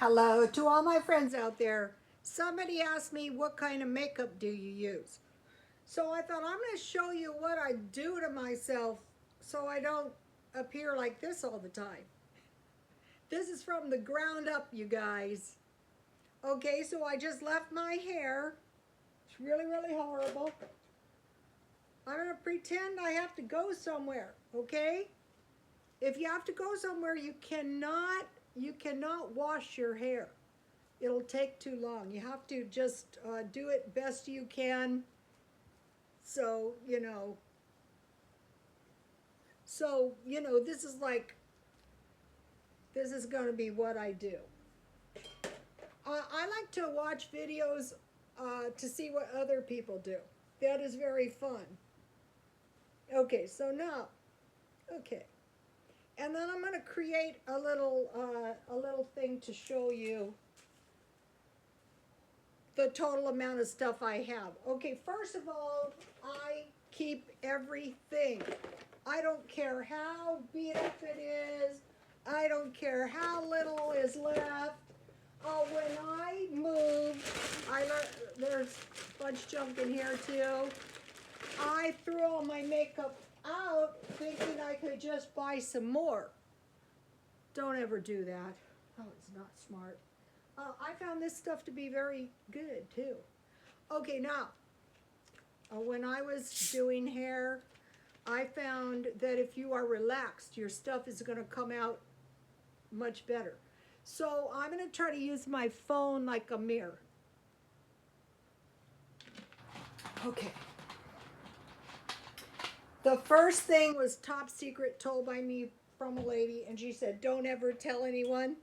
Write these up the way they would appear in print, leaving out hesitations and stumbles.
Hello to all my friends out there. Somebody asked me, what kind of makeup do you use? So I thought I'm going to show you what I do to myself so I don't appear like this all the time. This is from the ground up, you guys. Okay, so I just left my hair. It's really, really horrible. I'm going to pretend I have to go somewhere, okay? If you have to go somewhere, you cannot wash your hair. It'll take too long. You have to just do it best you can. So, this is this is going to be what I do. I like to watch videos to see what other people do. That is very fun. Okay, so now, okay. And then I'm going to create a little thing to show you the total amount of stuff I have. Okay, first of all, I keep everything. I don't care how beat up it is. I don't care how little is left. When I move, there's a bunch of junk in here too. I threw all my makeup out thinking I could just buy some more. Don't ever do that. Oh, it's not smart. I found this stuff to be very good too. Okay, now, when I was doing hair, I found that if you are relaxed, your stuff is going to come out much better. So I'm going to try to use my phone like a mirror. Okay. The first thing was top secret, told by me from a lady, and she said, don't ever tell anyone.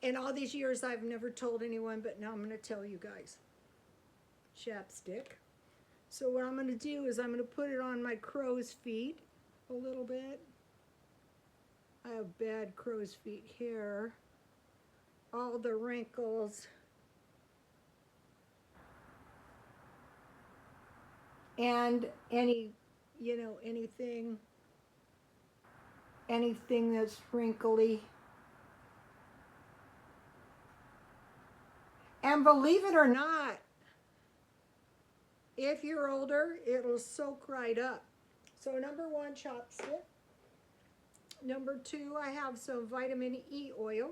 In all these years, I've never told anyone, but now I'm going to tell you guys. Chapstick. So what I'm going to do is I'm going to put it on my crow's feet a little bit. I have bad crow's feet here. All the wrinkles. And anything that's wrinkly. And believe it or not, if you're older, it'll soak right up. So number one, chopstick. Number two, I have some vitamin E oil.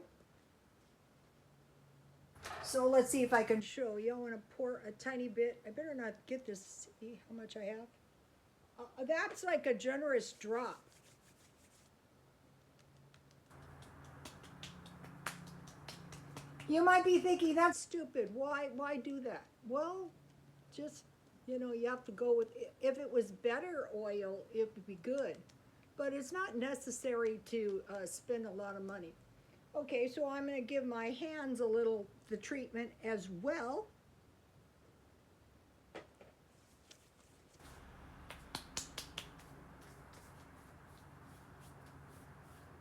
So let's see if I can show you. I want to pour a tiny bit. I better not get this, see how much I have. That's like a generous drop. You might be thinking, that's stupid. Why do that? Well, just, you have to go with, if it was better oil, it would be good. But it's not necessary to spend a lot of money. Okay, so I'm going to give my hands the treatment as well.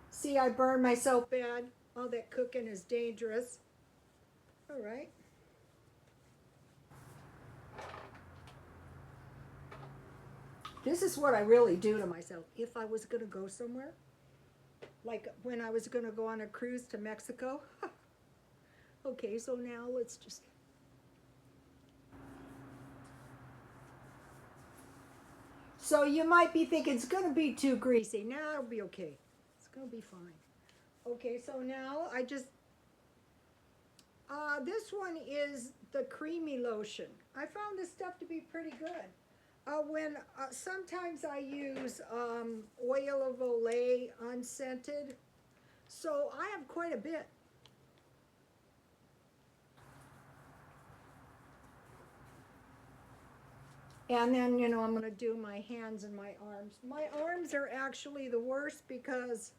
See, I burned myself bad. All that cooking is dangerous. All right. This is what I really do to myself. If I was going to go somewhere, like when I was going to go on a cruise to Mexico. Okay, so now let's just... So you might be thinking it's going to be too greasy. Nah, it'll be okay. It's going to be fine. Okay, so now I just... this one is the creamy lotion. I found this stuff to be pretty good. Sometimes I use oil of Olay unscented. So I have quite a bit. And then, I'm going to do my hands and my arms. My arms are actually the worst because,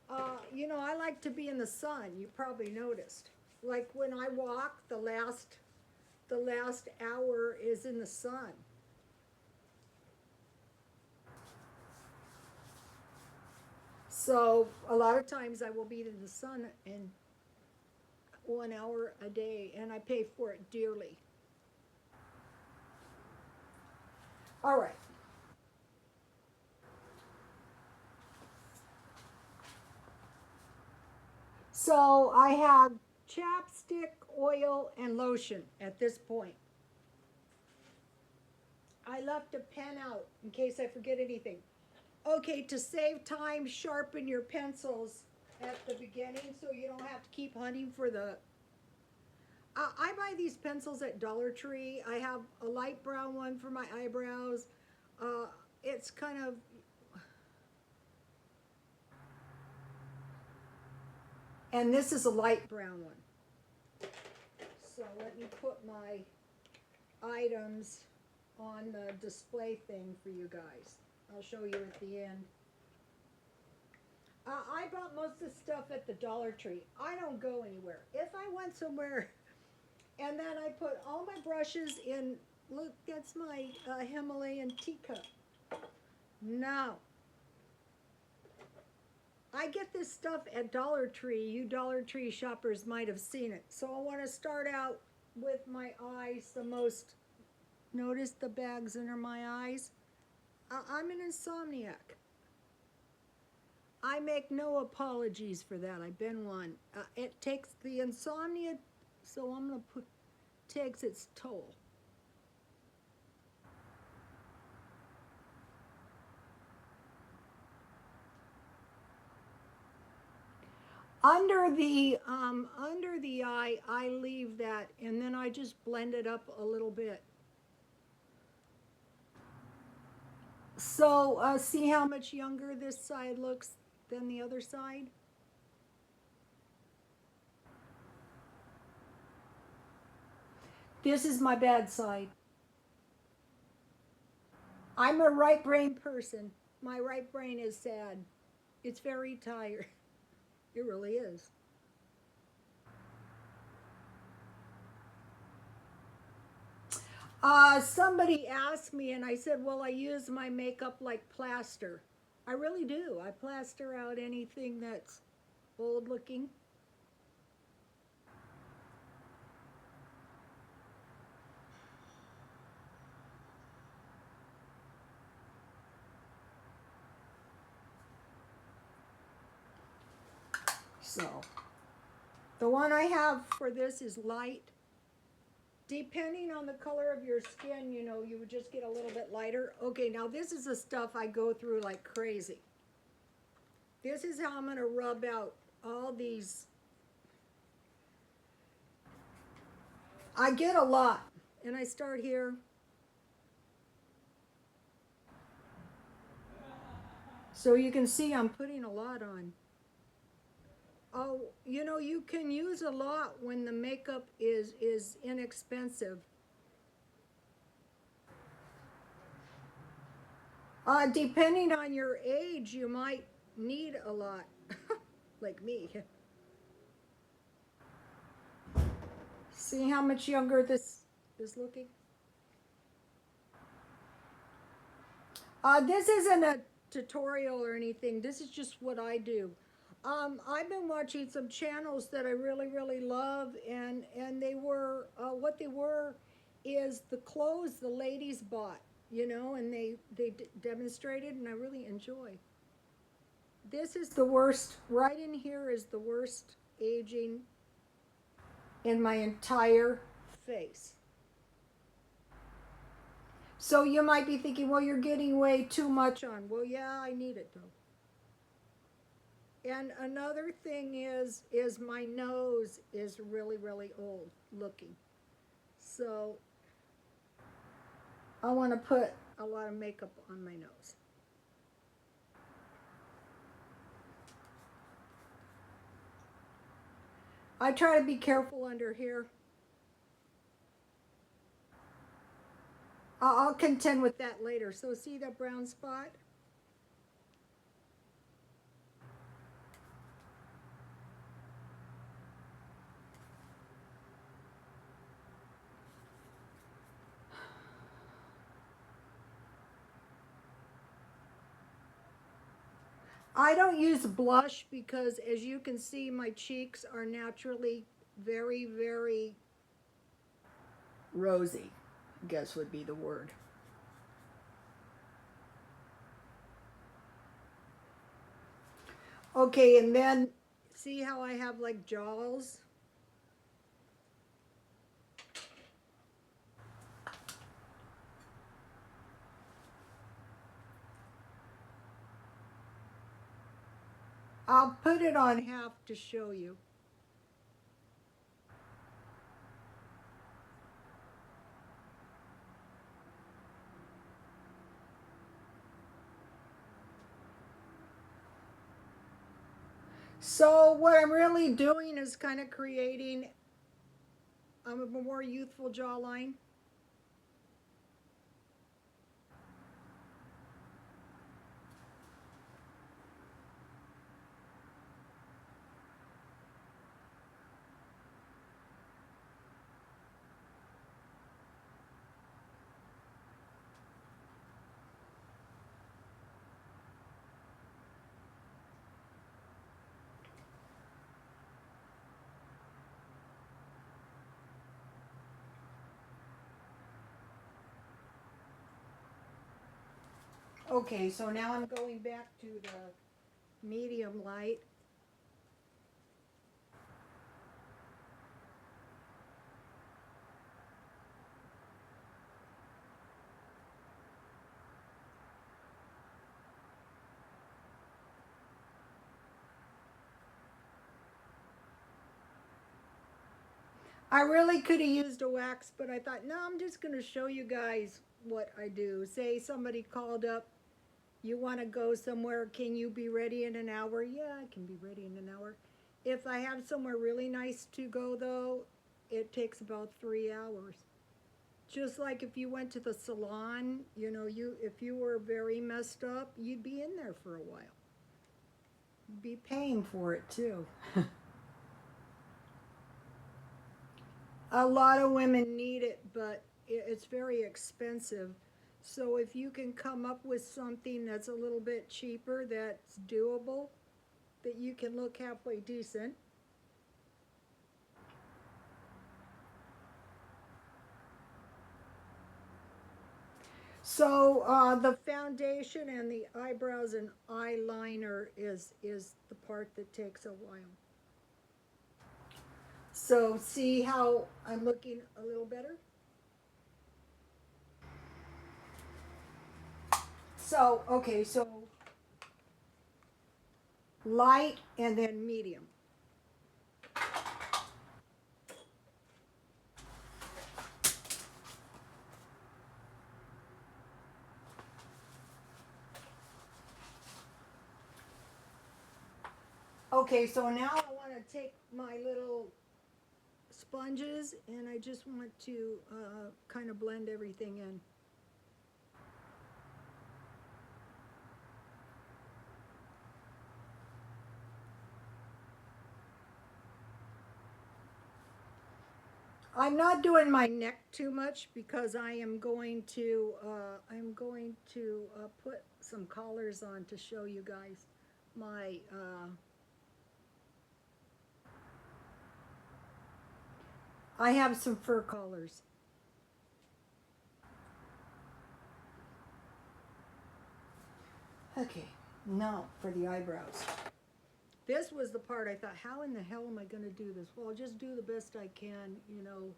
I like to be in the sun. You probably noticed. Like when I walk, the last hour is in the sun. So a lot of times I will be in the sun in 1 hour a day, and I pay for it dearly. All right. So I have chapstick, oil, and lotion at this point. I left a pen out in case I forget anything. Okay, to save time, sharpen your pencils at the beginning so you don't have to keep hunting for the. I buy these pencils at Dollar Tree. I have a light brown one for my eyebrows. Uh, it's kind of. And this is a light brown one. So let me put my items on the display thing for you guys. I'll show you at the end. I bought most of the stuff at the Dollar Tree. I don't go anywhere. If I went somewhere, and then I put all my brushes in, look, that's my Himalayan teacup. Now, I get this stuff at Dollar Tree. You Dollar Tree shoppers might have seen it. So I want to start out with my eyes the most. Notice the bags under my eyes? I'm an insomniac. I make no apologies for that. I've been one. It takes the insomnia, so I'm going to put, takes its toll. Under the eye, I leave that, and then I just blend it up a little bit. So see how much younger this side looks than the other side? This is my bad side. I'm a right brain person. My right brain is sad. It's very tired. It really is. Somebody asked me, and I said, well, I use my makeup like plaster. I really do. I plaster out anything that's old looking. So, the one I have for this is light. Depending on the color of your skin, you know, you would just get a little bit lighter. Okay, now this is the stuff I go through like crazy. This is how I'm going to rub out all these. I get a lot, and I start here. So you can see I'm putting a lot on. Oh, you know, you can use a lot when the makeup is inexpensive. Depending on your age, you might need a lot, like me. See how much younger this is looking? This isn't a tutorial or anything. This is just what I do. I've been watching some channels that I really, really love, and they were what they were is the clothes the ladies bought, you know, and they demonstrated, and I really enjoy. This is the worst. Right in here is the worst aging in my entire face. So you might be thinking, well, you're getting way too much on. Well, yeah, I need it though. And another thing is my nose is really, really old looking. So I want to put a lot of makeup on my nose. I try to be careful under here. I'll contend with that later. So see that brown spot? I don't use blush because, as you can see, my cheeks are naturally very, very rosy, I guess would be the word. Okay, and then see how I have like jaws? I'll put it on half to show you. So what I'm really doing is kind of creating a more youthful jawline. Okay, so now I'm going back to the medium light. I really could have used a wax, but I thought, no, I'm just going to show you guys what I do. Say somebody called up, you want to go somewhere, can you be ready in an hour? Yeah, I can be ready in an hour. If I have somewhere really nice to go, though, it takes about 3 hours. Just like if you went to the salon, you know, if you were very messed up, you'd be in there for a while. You'd be paying for it too. A lot of women need it, but it's very expensive. So if you can come up with something that's a little bit cheaper, that's doable, that you can look halfway decent. So the foundation and the eyebrows and eyeliner is the part that takes a while. So see how I'm looking a little better? So, okay, so light and then medium. Okay, so now I want to take my little sponges and I just want to kind of blend everything in. I'm not doing my neck too much because I am going to put some collars on to show you guys my I have some fur collars. Okay, now for the eyebrows. This was the part I thought, how in the hell am I going to do this? Well, I'll just do the best I can, you know,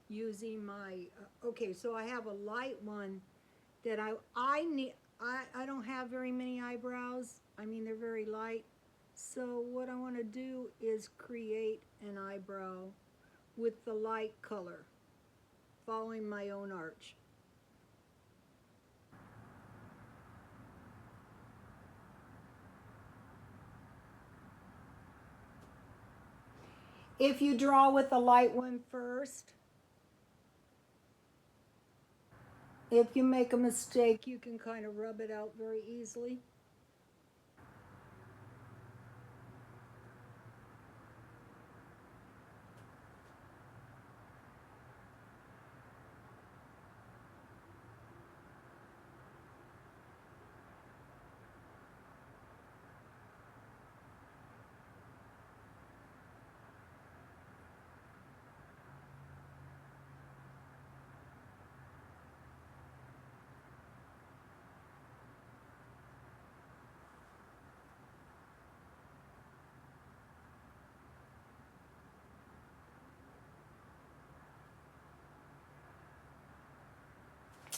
using my, okay, so I have a light one that I need, I don't have very many eyebrows. I mean, they're very light. So what I want to do is create an eyebrow with the light color, following my own arch. If you draw with the light one first, if you make a mistake, you can kind of rub it out very easily.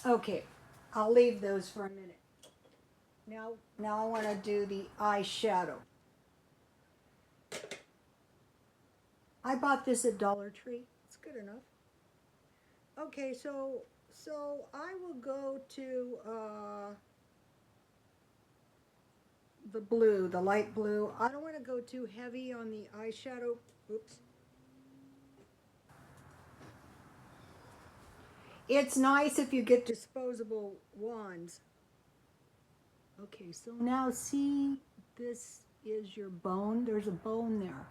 Okay, I'll leave those for a minute. Now I want to do the eyeshadow. I bought this at Dollar Tree. It's good enough. Okay, so I will go to the blue, the light blue. I don't want to go too heavy on the eyeshadow. Oops. It's nice if you get disposable wands. Okay, so now see, this is your bone. There's a bone there.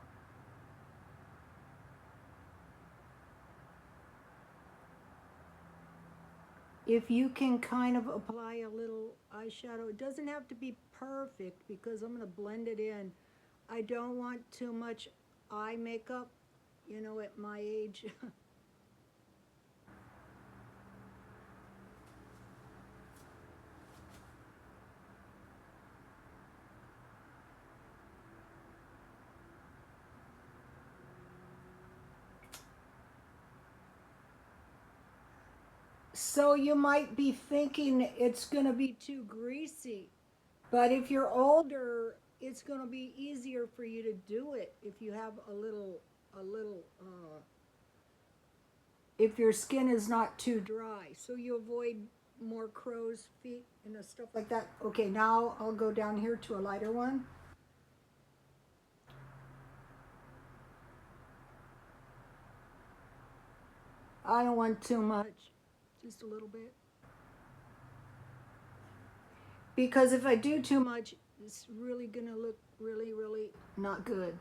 If you can kind of apply a little eyeshadow, it doesn't have to be perfect because I'm going to blend it in. I don't want too much eye makeup, you know, at my age. So you might be thinking it's going to be too greasy. But if you're older, it's going to be easier for you to do it if you have if your skin is not too dry. So you avoid more crow's feet and stuff like that. Okay, now I'll go down here to a lighter one. I don't want too much, just a little bit. Because if I do too much, it's really going to look really not good.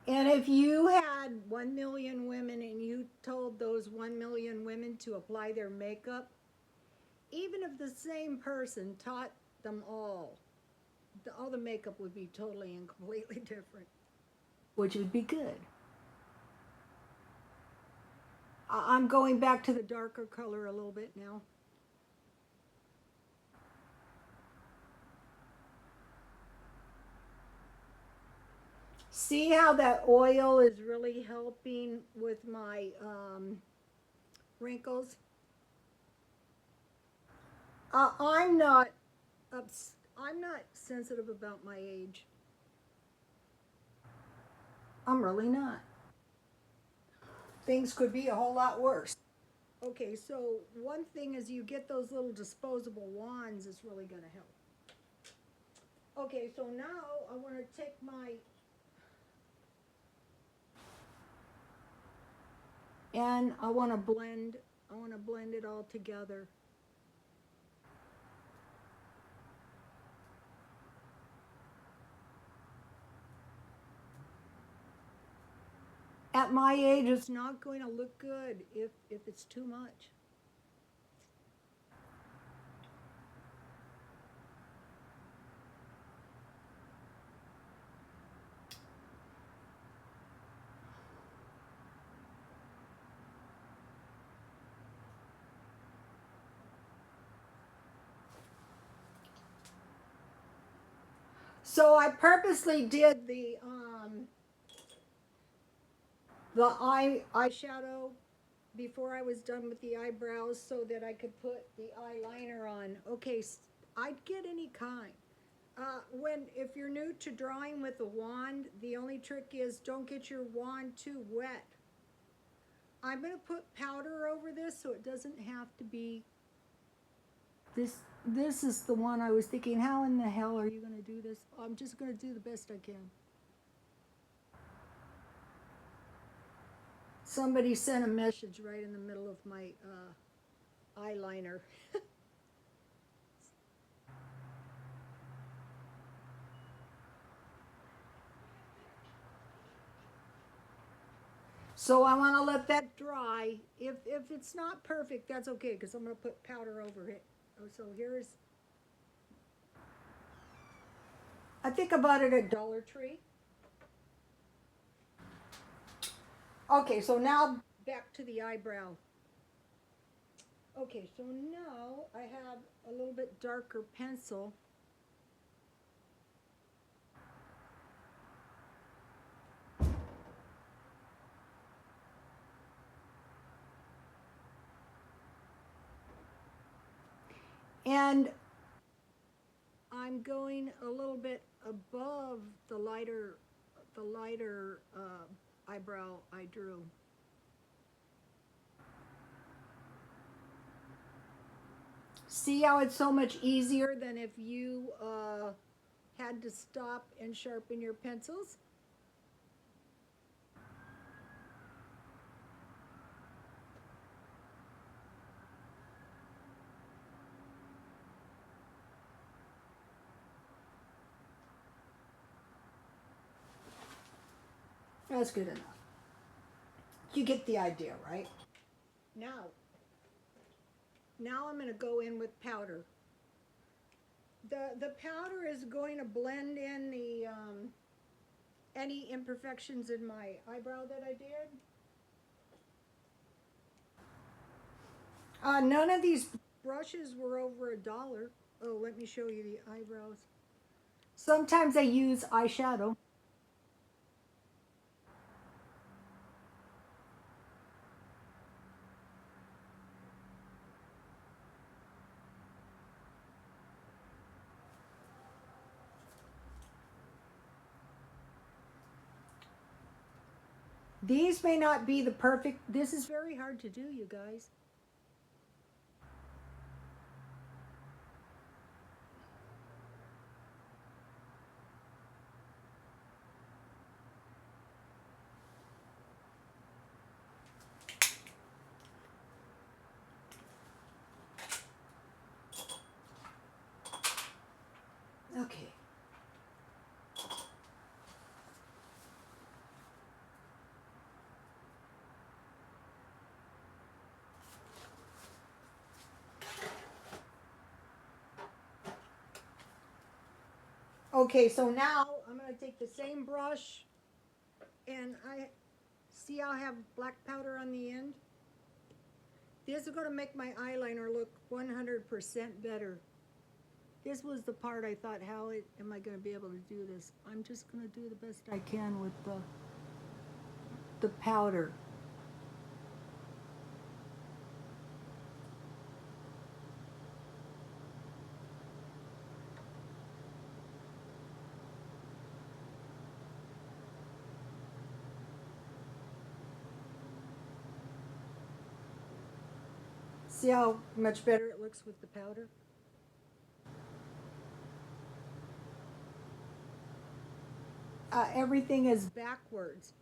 And if you had 1 million women and you told those 1 million women to apply their makeup, even if the same person taught them all the makeup would be totally and completely different, which would be good. I'm going back to the darker color a little bit now. See how that oil is really helping with my wrinkles? I'm not I'm not sensitive about my age. I'm really not. Things could be a whole lot worse. Okay, so one thing is you get those little disposable wands is really going to help. Okay, so now I want to take my and I want to blend it all together. At my age, it's not going to look good if it's too much. So I purposely did the eyeshadow before I was done with the eyebrows so that I could put the eyeliner on. Okay, I'd get any kind. When if you're new to drawing with a wand, the only trick is don't get your wand too wet. I'm going to put powder over this so it doesn't have to be this. This is the one I was thinking, how in the hell are you going to do this? I'm just going to do the best I can. Somebody sent a message right in the middle of my eyeliner. So I want to let that dry. If it's not perfect, that's okay because I'm going to put powder over it. Oh, so here's, I think I bought it at Dollar Tree. Okay, so now back to the eyebrow. Okay, so now I have a little bit darker pencil. And I'm going a little bit above the lighter eyebrow I drew. See how it's so much easier than if you had to stop and sharpen your pencils? That's good enough. You get the idea, right? Now, now I'm going to go in with powder. The powder is going to blend in the any imperfections in my eyebrow that I did. None of these brushes were over $1. Oh, let me show you the eyebrows. Sometimes I use eyeshadow. These may not be the perfect, this is very hard to do, you guys. Okay. Okay, so now I'm going to take the same brush and I see I have black powder on the end. This is going to make my eyeliner look 100% better. This was the part I thought, am I going to be able to do this? I'm just going to do the best I can with the powder. See how much better it looks with the powder? Everything is backwards.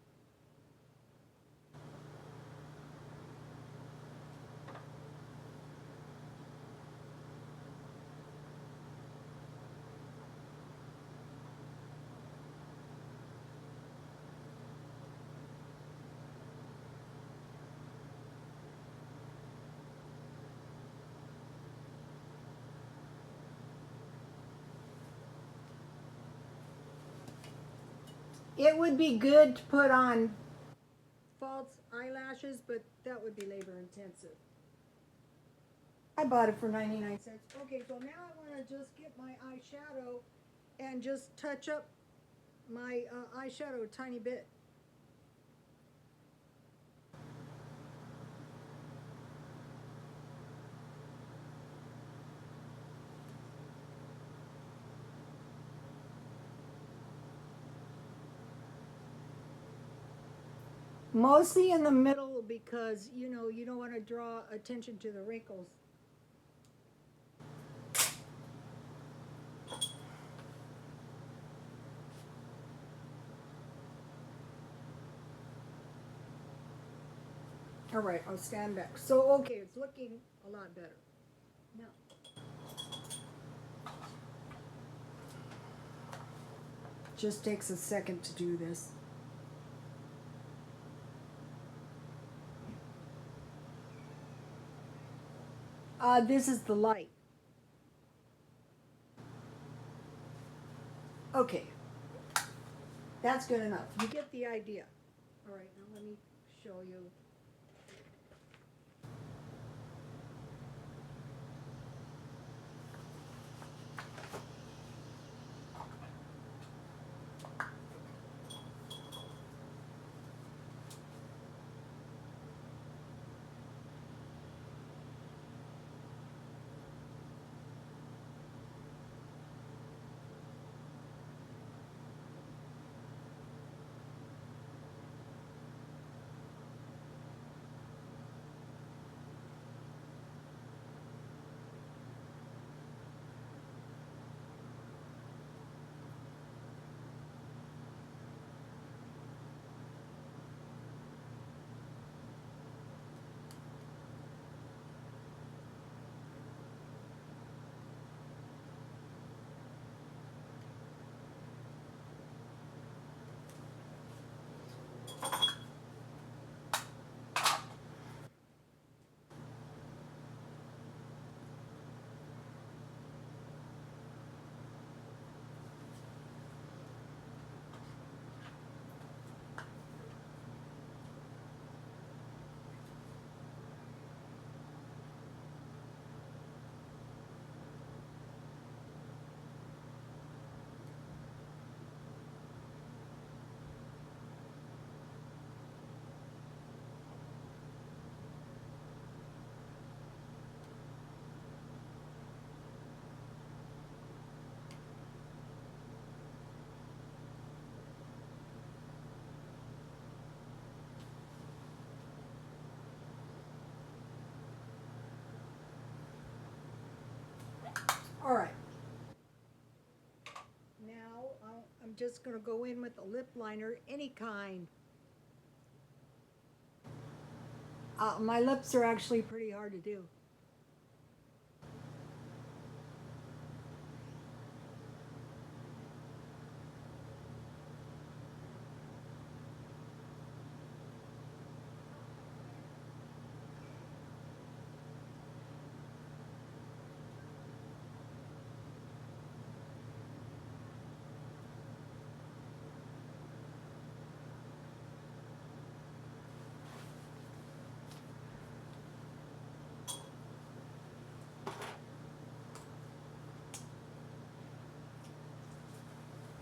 It would be good to put on false eyelashes, but that would be labor intensive. I bought it for 99 cents. Okay, so now I want to just get my eyeshadow and just touch up my eyeshadow a tiny bit. Mostly in the middle because, you know, you don't want to draw attention to the wrinkles. All right, I'll stand back. So, okay, it's looking a lot better. Now, just takes a second to do this. This is the light. Okay, that's good enough. You get the idea. All right, now let me show you. I'm just going to go in with a lip liner, any kind. My lips are actually pretty hard to do.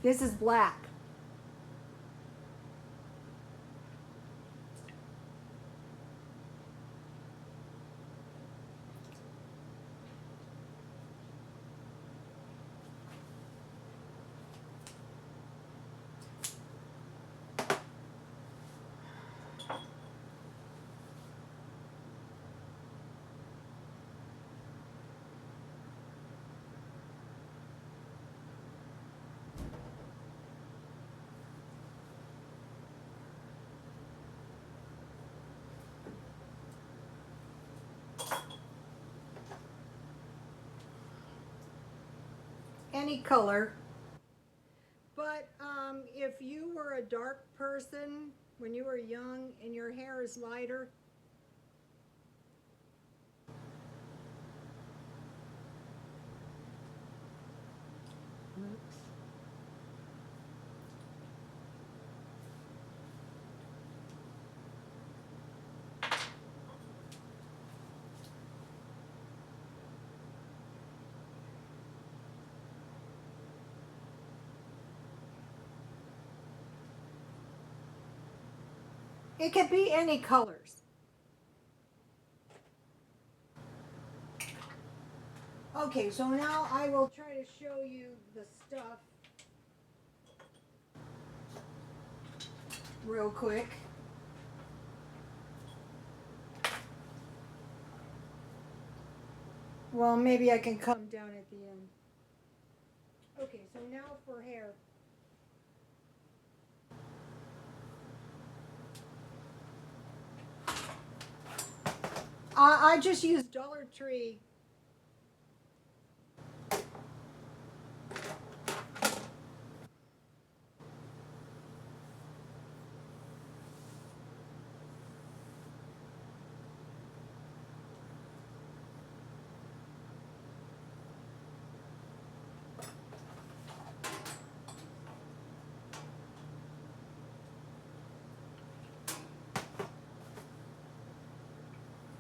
This is black. Any color. But if you were a dark person when you were young and your hair is lighter, it could be any colors. Okay, so now I will try to show you the stuff real quick. Well, maybe I can come down at the end. Okay, so now for hair. I just use Dollar Tree.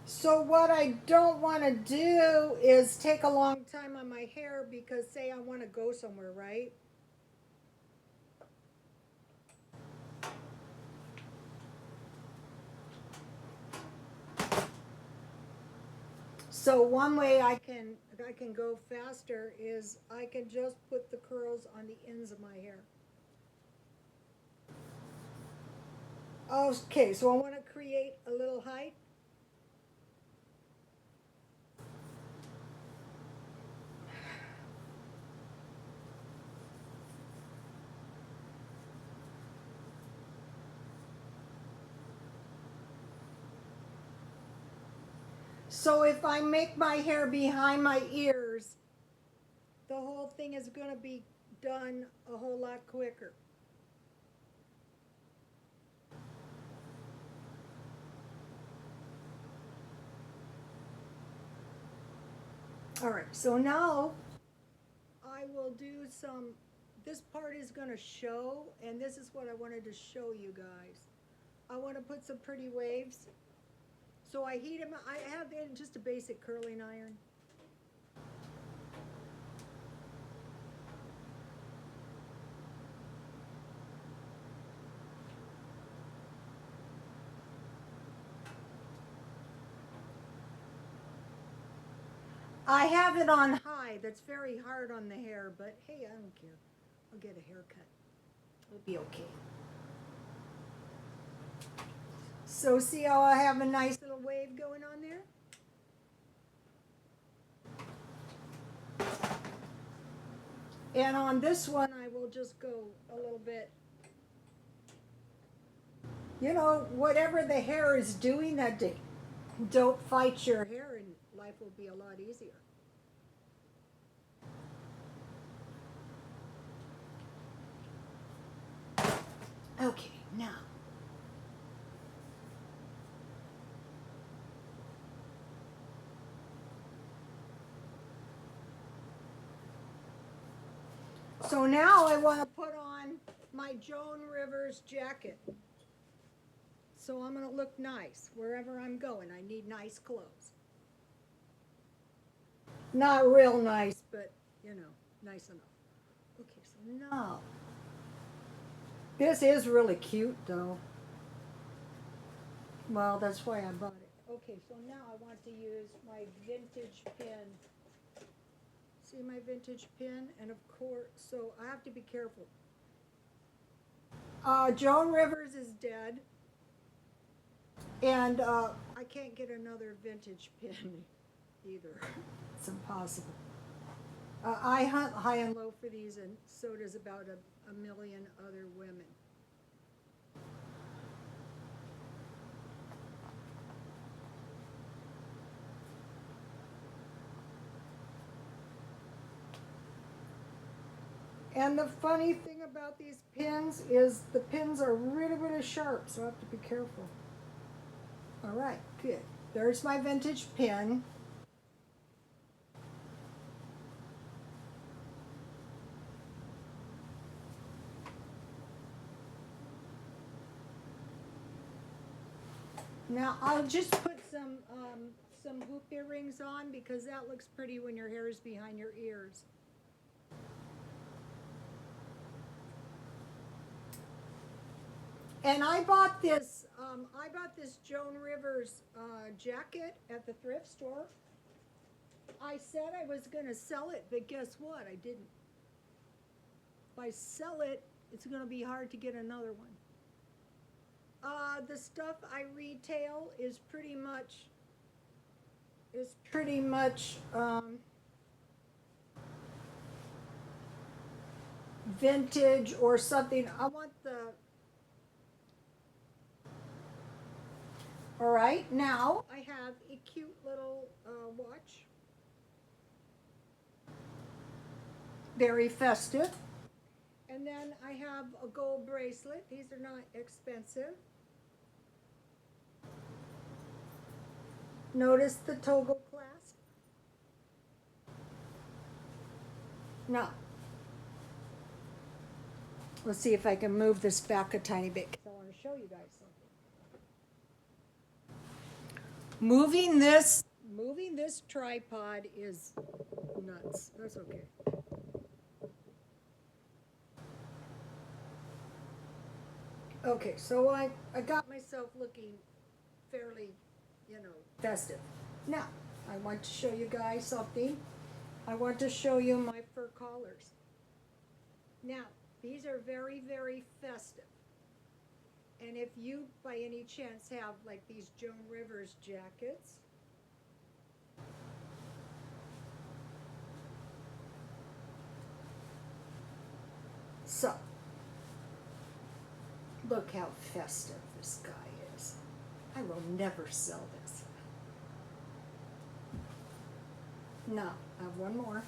So what I don't want to do is take a long time on my hair because say I want to go somewhere, right? So one way I can go faster is I can just put the curls on the ends of my hair. Okay, so I want to create a little height. So if I make my hair behind my ears, the whole thing is going to be done a whole lot quicker. All right, so now I will do some, this part is going to show, and this is what I wanted to show you guys. I want to put some pretty waves. So I heat them, I have in just a basic curling iron. I have it on high. That's very hard on the hair, but hey, I don't care. I'll get a haircut. It'll be okay. So see how I have a nice little wave going on there? And on this one, I will just go a little bit. You know, whatever the hair is doing that day, don't fight your hair and life will be a lot easier. Okay, now. So now I want to put on my Joan Rivers jacket. So I'm going to look nice wherever I'm going. I need nice clothes. Not real nice, but you know, nice enough. Okay, so now. This is really cute though. Well, that's why I bought it. Okay, so now I want to use my vintage pin. See my vintage pin? And of course, so I have to be careful. Joan Rivers is dead. And I can't get another vintage pin either. It's impossible. I hunt high and low for these, and so does about a million other women. And the funny thing about these pins is the pins are really, really sharp, so I have to be careful. All right, good. There's my vintage pin. Now I'll just put some hoop earrings on because that looks pretty when your hair is behind your ears. And I bought this Joan Rivers jacket at the thrift store. I said I was going to sell it, but guess what? I didn't. If I sell it, it's going to be hard to get another one. The stuff I retail is pretty much vintage or something. I want the. All right, now I have a cute little watch. Very festive. And then I have a gold bracelet. These are not expensive. Notice the toggle clasp? No. Let's see if I can move this back a tiny bit because I want to show you guys something. Moving this tripod is nuts. That's okay. Okay, so I got myself looking fairly, festive. Now, I want to show you guys something. I want to show you my fur collars. Now, these are very, very festive. And if you, by any chance, have like these Joan Rivers jackets, so, look how festive this guy is. I will never sell this. No, I have one more.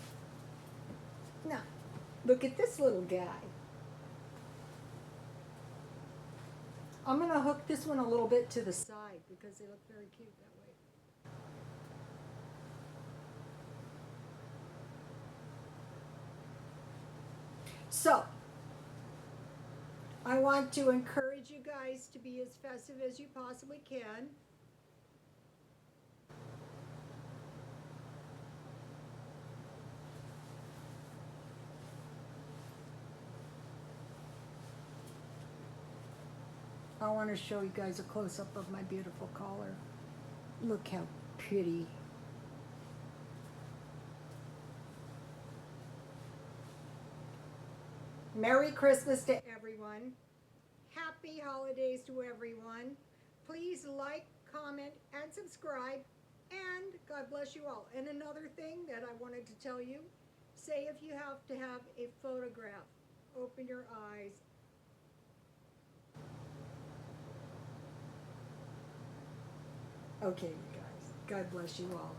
Now, look at this little guy. I'm going to hook this one a little bit to the side because they look very cute that way. So, I want to encourage you guys to be as festive as you possibly can. I want to show you guys a close-up of my beautiful collar. Look how pretty. Merry Christmas to everyone. Happy holidays to everyone. Please like, comment, and subscribe. And God bless you all. And another thing that I wanted to tell you, Say if you have to have a photograph, open your eyes. Okay, you guys. God bless you all.